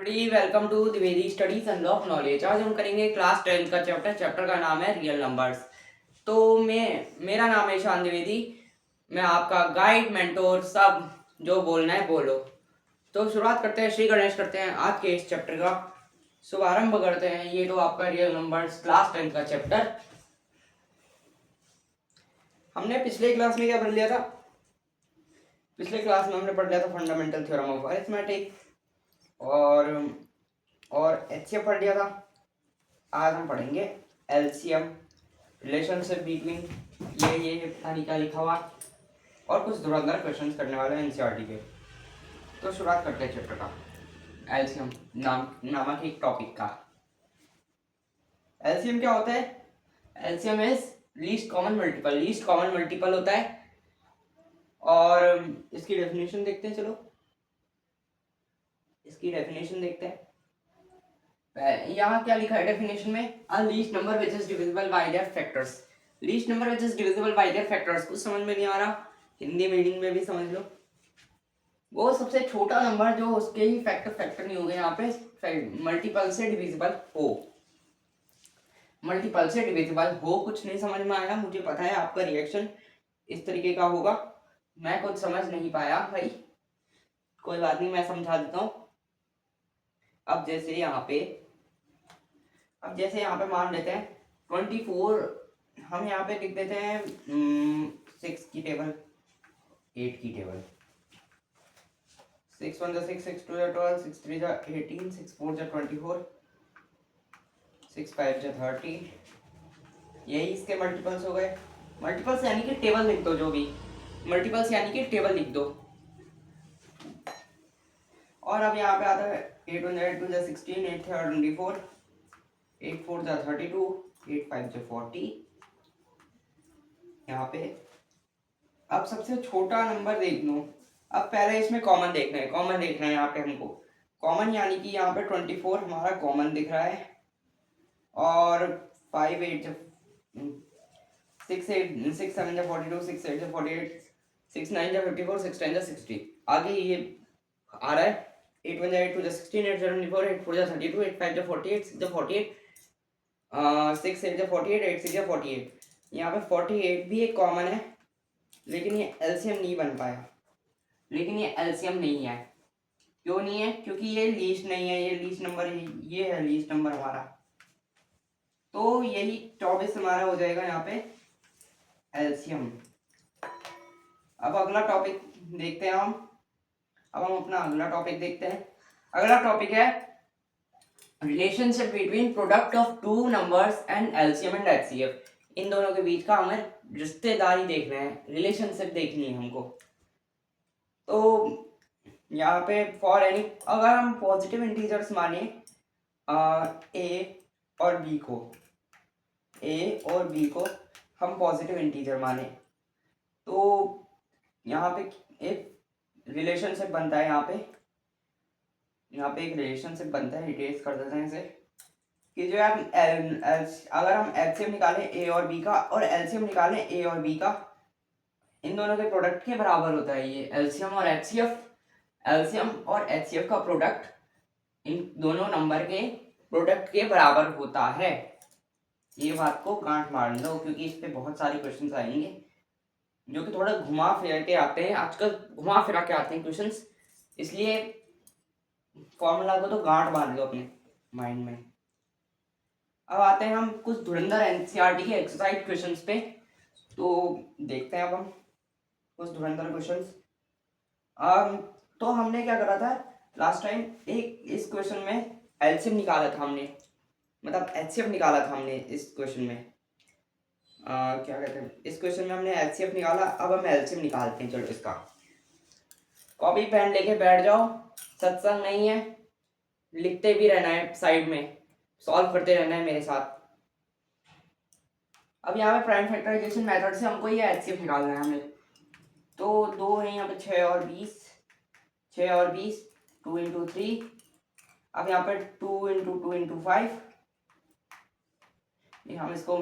Welcome to Dwivedi studies and of knowledge. आज हम करेंगे क्लास 10 का चैप्टर का नाम है रियल नंबर्स। तो मेरा नाम है ईशान द्विवेदी। मैं आपका गाइड मेंटोर सब जो बोलना है बोलो। तो शुरुआत करते हैं, श्री गणेश करते हैं आज के इस चैप्टर का शुभारंभ करते हैं। ये तो आपका रियल नंबर्स क्लास 10 का चैप्टर। हमने पिछले क्लास में क्या पढ़ लिया था? पिछले क्लास में हमने पढ़ लिया था फंडामेंटल थ्योरम ऑफ अरिथमेटिक और एचसीएफ पढ़ लिया था। आज हम पढ़ेंगे एलसीएम, रिलेशनशिप बिटवीन ये पता नहीं क्या लिखा हुआ, और कुछ धुरंधर क्वेश्चन करने वाले हैं एनसीईआरटी के। तो शुरुआत करते हैं चैप्टर का एलसीएम नामक एक टॉपिक का। एलसीएम क्या होता है? LCM is least common multiple. Least common multiple होता है। और इसकी डेफिनेशन देखते हैं। चलो इसकी डेफिनेशन देखते हैं। यहाँ क्या लिखा है डेफिनेशन में? अ least number which is divisible by there factors. Least number which is divisible by there factors कुछ समझ में नहीं आ रहा, हिंदी मीनिंग में भी समझ लो। वो सबसे छोटा नंबर जो उसके ही फैक्टर नहीं हो गए यहाँ पे, मल्टीपल से डिविजिबल हो। मल्टीपल से डिविजिबल हो कुछ नहीं समझ में आया। मुझे पता है आपका रिएक्शन इस तरीके का होगा, मैं कुछ समझ नहीं पाया भाई। कोई बात नहीं, मैं समझा देता हूँ। अब जैसे यहाँ पे मान लेते हैं 24, हम यहाँ पे लिख देते हैं 6 की टेबल, 8 की टेबल। 6 1 6 6 2 12 6 3 18 6 4 24 6 5 30। यही इसके मल्टीपल्स हो गए। मल्टीपल्स यानी कि टेबल लिख दो, जो भी मल्टीपल्स यानी कि टेबल लिख दो। और अब यहाँ पे आता है 8 1 8 2 16 8 3 24 8 4 32 8 5 40। यहाँ पे अब सबसे छोटा नंबर देख लो। अब पहले इसमें कॉमन देखना है। कॉमन देखना है यहाँ पे हमको। कॉमन यानी कि यहाँ पे 24 हमारा कॉमन दिख रहा है, और 5 8 6 8 6 7 42 6 8 48 6 9 54 6 10 60। आगे ये आ रहा है 8 1 8 2 16 8 74 8 4 32 8 5 48 6 48 6 8 48 8 6 48। यहाँ पे 48 भी एक कॉमन है, लेकिन ये एलसीएम नहीं बन पाया। लेकिन ये एलसीएम नहीं है। क्यों नहीं है? क्योंकि ये लीस्ट नहीं है, ये लीस्ट नंबर, ये है लीस्ट नंबर हमारा। तो यही 24 हमारा हो जाएगा यहाँ पे एलसीएम। अब अगला टॉपिक देखते हैं हम। अब हम अपना अगला टॉपिक देखते हैं। अगला टॉपिक है relationship between product of two numbers and LCM and HCF. इन दोनों के बीच का हमें रिश्तेदारी देखना है, रिलेशनशिप देखनी है हमको। तो यहाँ पे फॉर एनी, अगर हम पॉजिटिव इंटीजर्स माने ए और बी को हम पॉजिटिव इंटीजर माने, तो यहाँ पे एक रिलेशनशिप बनता है। यहाँ पे एक रिलेशनशिप बनता है, डिटेल्स कर देते हैं इसे कि जो यार अगर हम एलसीएम निकालें ए और बी का और एलसीएम निकालें ए और बी का, इन दोनों के प्रोडक्ट के बराबर होता है ये एलसीएम और एचसीएफ। एलसीएम और एचसीएफ का प्रोडक्ट इन दोनों नंबर के प्रोडक्ट के बराबर होता है। ये बात को गांठ मार दो, क्योंकि इस पे बहुत सारे क्वेश्चंस आएंगे जो कि थोड़ा घुमा फिरा के आते हैं। आजकल घुमा फिरा के आते हैं क्वेश्चंस, इसलिए फॉर्मूला को तो गांठ बांध लो अपने माइंड में। अब आते हैं हम कुछ धुरंधर एनसीईआरटी के एक्सरसाइज क्वेश्चंस पे। तो देखते हैं अब हम कुछ धुरंधर क्वेश्चंस। तो हमने क्या करा था लास्ट टाइम, एक इस क्वेश्चन में एलसीएम निकाला था हमने, मतलब एचसीएफ निकाला था हमने इस क्वेश्चन में। क्या कहते हैं, इस क्वेश्चन में हमने एचसीएफ निकाला। अब हम एलसीएम निकालते हैं। चलो इसका कॉपी पेन लेके बैठ जाओ, सत्संग नहीं है, लिखते भी रहना है, साइड में सॉल्व करते रहना है मेरे साथ। अब यहाँ पे प्राइम फैक्टराइजेशन मेथड से हमको ये एचसीएफ निकालना है हमें। तो दो है यहाँ पे 6 और 20, 6 और 20 2 इंटू 3। अब यहाँ पे 2 इंटू 2 इंटू 5, हम इसको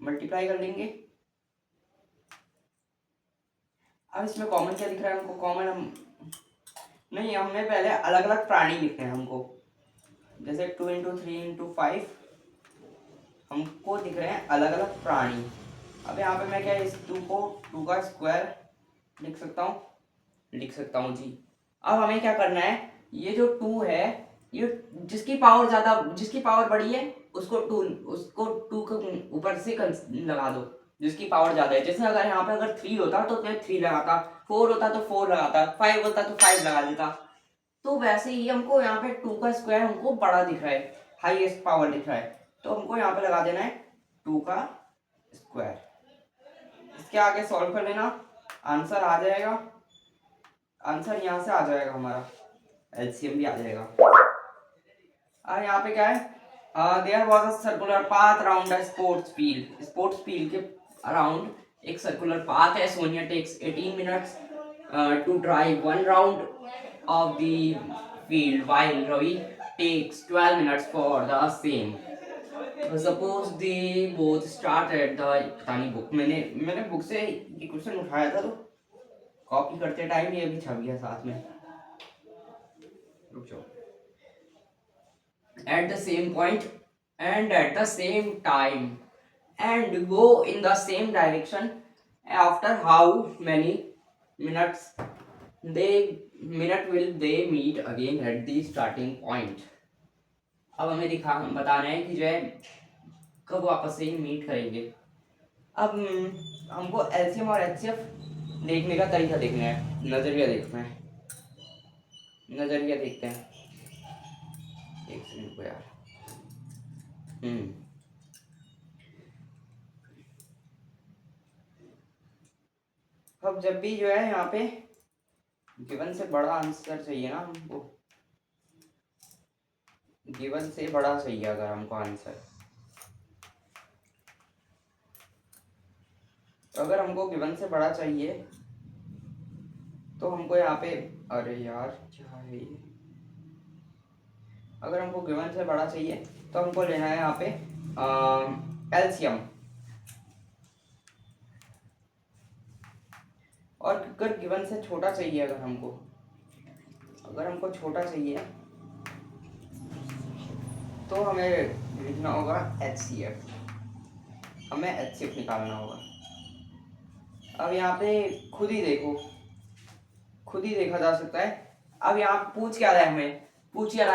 मल्टीप्लाई कर लेंगे। अब इसमें कॉमन क्या दिख रहा है हमको? कॉमन हम नहीं, हमें पहले अलग अलग प्राणी लिखने हैं हमको। जैसे 2 × 3 × 5 हमको दिख रहे हैं अलग अलग प्राणी। अब यहाँ पे मैं क्या इस 2 को 2 का स्क्वायर लिख सकता हूँ जी। अब हमें क्या करना है, ये जो 2 है, ये जिसकी पावर बड़ी है उसको 2 के ऊपर से लगा दो, जिसकी पावर ज्यादा है। जैसे अगर यहाँ पे अगर 3 होता तो मैं 3 लगाता, 4 होता तो 4 लगाता, 5 होता तो 5 लगा देता। तो वैसे ही हमको यहाँ पे 2 का स्क्वायर हमको बड़ा दिख रहा है, हाईएस्ट पावर दिख रहा है, तो हमको यहाँ पे लगा देना है 2 का स्क्वायर। इसके आगे सॉल्व कर लेना, आंसर आ जाएगा। आंसर यहाँ से आ जाएगा, हमारा एलसीएम भी आ जाएगा। और यहाँ पे क्या है, there was a circular path around a sports field के अराउंड एक सर्कुलर पाथ है। Sonia takes 18 minutes to drive 1 round of the field while Ravi takes 12 minutes for the same. Suppose they both start at the पता नहीं book, मैंने book से ये question उठाया था, तो कॉपी करते टाइम ये भी छप गया साथ में। रुक जाओ। At the same point and at the same time and go in the same direction after how many minutes will they meet again at the starting point। अब हमें बताना है कि जो है कब वापस से मीट करेंगे। अब हमको एलसीएम और एचसीएफ देखने का तरीका देखना है, नजरिया देखना है, नजरिया देखते हैं। एक सेकंड को यार। अब जब भी जो है यहाँ पे गिवन से बड़ा आंसर चाहिए ना हमको, गिवन से बड़ा चाहिए अगर हमको आंसर, तो अगर हमको गिवन से बड़ा चाहिए तो हमको यहाँ पे, अरे यार क्या है ये, अगर हमको गिवन से बड़ा चाहिए तो हमको लेना है यहाँ पे एलसीएम। और अगर गिवन से छोटा चाहिए, अगर हमको छोटा चाहिए तो हमें लिखना होगा एचसीएफ, हमें एचसीएफ निकालना होगा। अब यहाँ पे खुद ही देखा जा सकता है। अब यहाँ पूछ क्या रहा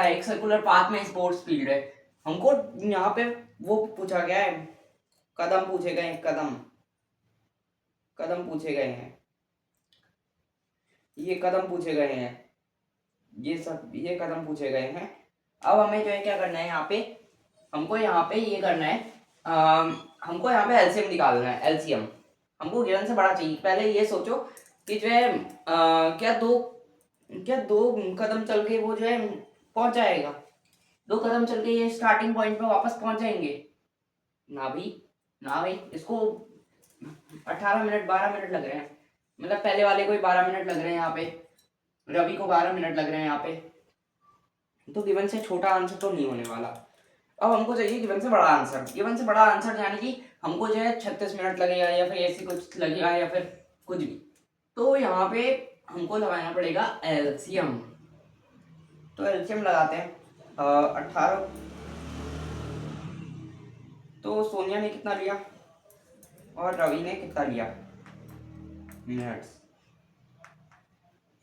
है, एक सर्कुलर पाथ में स्पोर्ट्स फील्ड है, हमको यहाँ पे वो पूछा गया है, कदम पूछे गए हैं, कदम पूछे गए हैं, ये कदम पूछे गए हैं, ये कदम पूछे गए हैं। अब हमें जो है क्या करना है, हमको यहाँ पे ये करना है, हमको यहाँ पे एलसीएम निकालना है। एलसीएम हमको गिवन से बड़ा चाहिए। पहले ये सोचो कि जो है क्या दो कदम चल के वो जो है पहुंच जाएगा, 2 कदम चल के ये स्टार्टिंग पॉइंट पे वापस पहुंच जाएंगे? ना भाई, इसको 18 मिनट 12 मिनट लग रहे हैं, मतलब पहले वाले को 12 मिनट लग रहे हैं, यहाँ पे रवि को 12 मिनट लग रहे हैं यहाँ पे, तो गिवन से छोटा आंसर तो नहीं होने वाला। अब हमको चाहिए गिवन से बड़ा आंसर, यानी कि हमको जो है 36 मिनट लगेगा या फिर ऐसे कुछ लगेगा या फिर कुछ भी। तो यहाँ पे हमको लगाना पड़ेगा एलसीएम। तो एलसीएम लगाते हैं 18। तो सोनिया ने कितना लिया और रवि ने कितना लिया मिनट्स?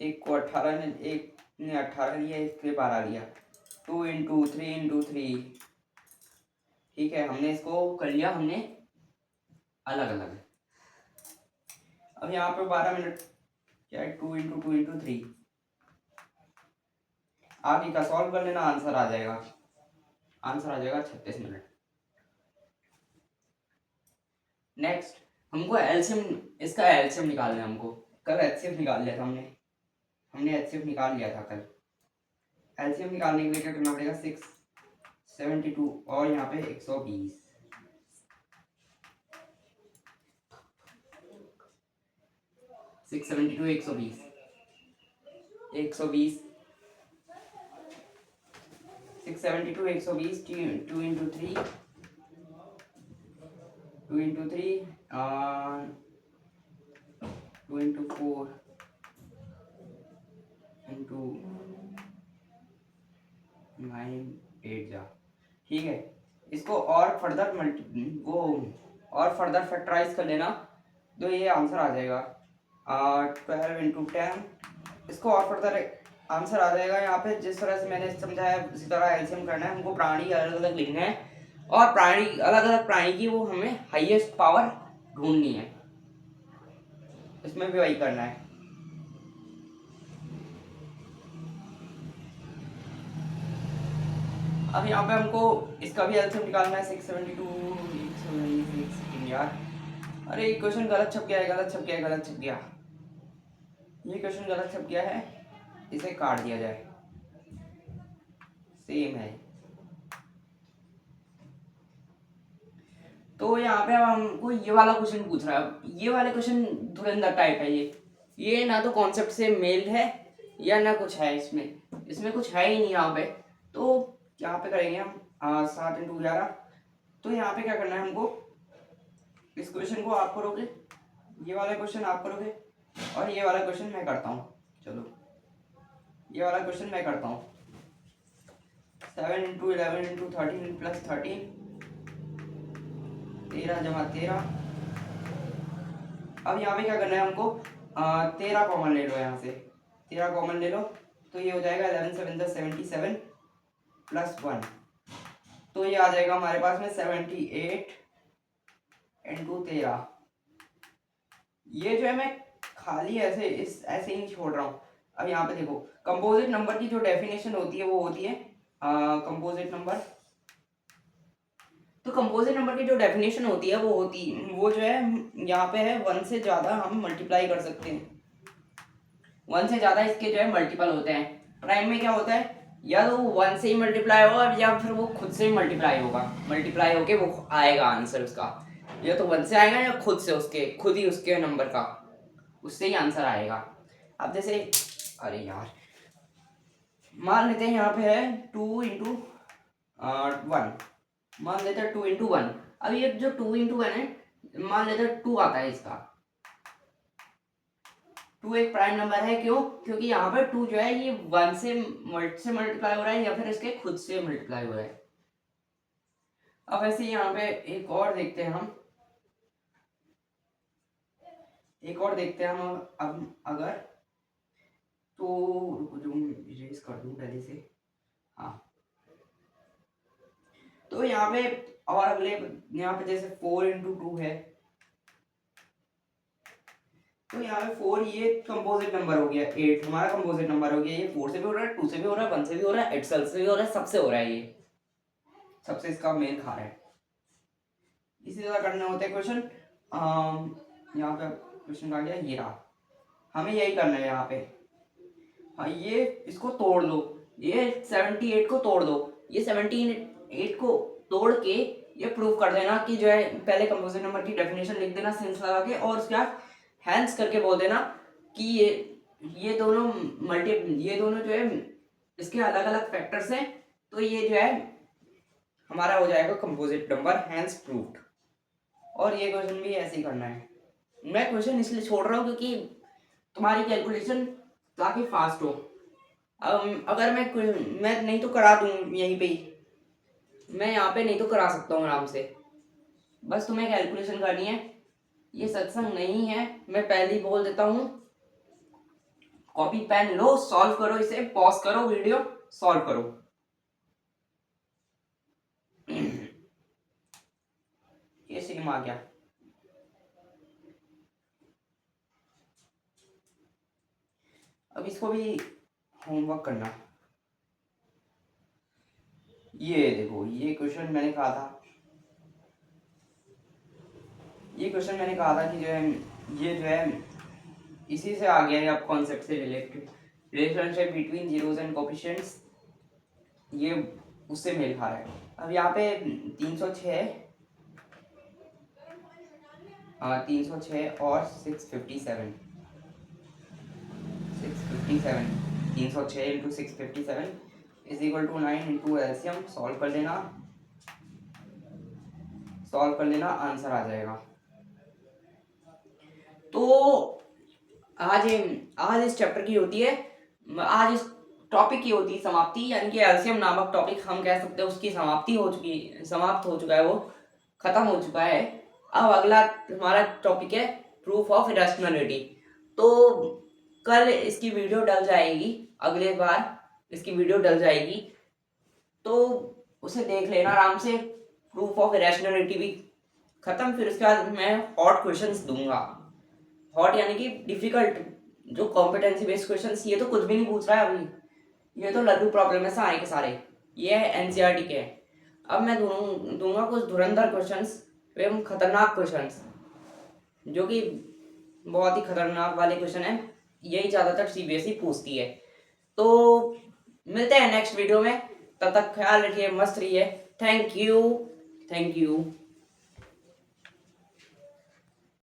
एक को 18 ने, एक ने 18 लिया, एक ने 12 लिया। 2 × 3 × 3, ठीक है, हमने इसको कर लिया, हमने अलग अलग। अब यहाँ पे 12 मिनट क्या है, 2 × 2 × 3, आगे का सॉल्व कर लेना, आंसर आ जाएगा 36 मिनट। नेक्स्ट हमको इसका एलसीएम निकालना है। हमको कल एचसीएफ निकाल लिया था हमने एचसीएफ निकाल लिया था कल। एलसीएम निकालने के लिए क्या करना पड़ेगा, 672 और यहाँ पे 120। 672 120 120 672 120 2 × 3 2 × 3 2 × 4 इंटू 9 8 जा, ठीक है। इसको और फर्दर फैक्टराइज कर लेना तो ये आंसर आ जाएगा 12 इंटू 10। इसको और फर्दर आंसर आ जाएगा। यहाँ पे जिस तरह से मैंने समझाया उसी तरह एलसीएम करना है। हमको प्राणी अलग अलग लिखना है और प्राणी अलग अलग प्राणी की वो हमें हाईएस्ट पावर ढूंढनी है। इसमें भी वही करना है। अब यहाँ पे हमको इसका भी एलसीएम निकालना है 672 यार। अरे ये क्वेश्चन गलत छप गया है, गलत छप गया है, गलत छप गया। ये क्वेश्चन गलत छप गया है, इसे काट दिया जाए। सेम है। तो यहाँ पे हमको ये वाला क्वेश्चन पूछ रहा है। ये वाले क्वेश्चन धुरंधर टाइप है। ये ना तो कॉन्सेप्ट से मेल है या ना कुछ है इसमें कुछ है ही नहीं यहाँ पे। तो यहाँ पे करेंगे हम 7 इंटू 11। तो यहाँ पे क्या करना है हमको, इस क्वेश्चन को आप करोगे, ये वाला क्वेश्चन आप करोगे और ये वाला क्वेश्चन मैं करता हूँ। चलो ये वाला क्वेश्चन मैं करता हूँ। 7 इंटू 11 इंटू 13 प्लस 13, 13 जमा 13। अब यहाँ पे क्या करना है हमको, 13 कॉमन ले लो। यहाँ से 13 कॉमन ले लो तो ये हो जाएगा 11 7 77 प्लस 1। तो ये आ जाएगा हमारे पास में 78 इंटू 13। ये जो है मैं खाली ऐसे ही छोड़ रहा हूँ। अब यहाँ पे देखो कंपोजिट नंबर की जो डेफिनेशन होती है वो होती है कंपोजिट नंबर। तो कंपोजिट नंबर की जो डेफिनेशन होती है वो जो है यहाँ पे है 1 से ज़्यादा हम मल्टीप्लाई कर सकते हैं। 1 से ज़्यादा इसके जो है मल्टीपल होते हैं। प्राइम में क्या होता है, या तो 1 से ही मल्टीप्लाई होगा या फिर वो खुद से ही मल्टीप्लाई होगा। मल्टीप्लाई होके वो आएगा आंसर उसका, या तो 1 से आएगा या खुद ही उसके नंबर का उससे ही आंसर आएगा। अब जैसे अरे यार मान लेते हैं यहाँ पे है 2 इंटू 1। मान लेते हैं 2 इंटू 1। अब ये जो 2 इंटू 1 है, मान लेते हैं 2 आता है इसका। 2 एक प्राइम नंबर है। क्यों? क्योंकि यहाँ पर 2 जो है ये 1 से मल्टीप्लाई हो रहा है या फिर इसके खुद से मल्टीप्लाई हो रहा है। अब ऐसे यहाँ पे एक और देखते हैं हम अब अगर तो जो इरेज कर दूं पहले से। हाँ तो यहाँ पे और अगले यहाँ पे जैसे 4 इंटू 2 है तो यहाँ पे 4 ये कंपोजिट नंबर हो गया। 8 हमारा कंपोजिट नंबर हो गया। ये 4 से भी हो रहा है, 2 से भी हो रहा है, 1 से भी हो रहा है, 8 से भी हो रहा है, सबसे हो रहा है। ये सबसे इसका मेल खा रहा है। इसी तरह करने होते हैं क्वेश्चन। यहाँ पे क्वेश्चन आ गया, ये रहा। हमें यही करना है यहाँ पे। हाँ ये इसको तोड़ दो, ये 78 को तोड़ दो। ये 78 को तोड़ के ये प्रूव कर देना कि जो है पहले कंपोजिट नंबर की डेफिनेशन लिख देना सेंस लगा के, और उसके बाद हैंस करके बोल देना कि ये दोनों जो है इसके अलग अलग फैक्टर्स हैं। तो ये जो है हमारा हो जाएगा कंपोजिट नंबर, हैंस प्रूव्ड। और ये क्वेश्चन भी ऐसे ही करना है। मैं क्वेश्चन इसलिए छोड़ रहा हूँ क्योंकि तुम्हारी कैलकुलेशन ताकि फास्ट हो। अगर मैं नहीं तो करा दूँ यहीं पे ही, मैं यहाँ पे नहीं तो करा सकता हूँ आराम से। बस तुम्हें कैलकुलेशन करनी है। ये सत्संग नहीं है, मैं पहले ही बोल देता हूँ। कॉपी पेन लो, सॉल्व करो, इसे पॉज करो, वीडियो सॉल्व करो। ये सेम आ गया। अब इसको भी होमवर्क करना। ये देखो ये क्वेश्चन मैंने कहा था कि जो है ये जो है इसी से आ गया है। अब कॉन्सेप्ट से related relationship between zeros and coefficients, ये उससे मेल खा रहा है। अब यहाँ पे 306 और 657 306 into 657 is equal to 9 into LCM. Solve कर लेना, आंसर आ जाएगा। तो आज इस चैप्टर की होती है आज इस टॉपिक की होती समाप्ति, यानी कि एलसीएम नामक टॉपिक हम कह सकते हैं उसकी समाप्त हो चुका है, वो खत्म हो चुका है। अब अगला हमारा टॉपिक है प्रूफ ऑफ इरेशनलिटी। तो कल इसकी वीडियो डल जाएगी, अगले बार इसकी वीडियो डल जाएगी, तो उसे देख लेना आराम से। प्रूफ ऑफ इरेशनलिटी भी खत्म, फिर उसके बाद मैं हॉट क्वेश्चंस दूंगा। हॉट यानी कि डिफिकल्ट, जो कॉम्पिटेंसी बेस्ड क्वेश्चंस, ये तो कुछ भी नहीं पूछ रहा है अभी, ये तो लड्डू प्रॉब्लम है सारे के सारे, ये है एनसीईआरटी के। अब मैं दूंगा कुछ धुरंधर क्वेश्चंस एवं खतरनाक क्वेश्चंस, जो कि बहुत ही खतरनाक वाले क्वेश्चन है, यही ज़्यादातर सीबीएसई पूछती है। तो मिलते हैं नेक्स्ट वीडियो में, तब तक ख्याल रखिए, मस्त रहिए। Thank you.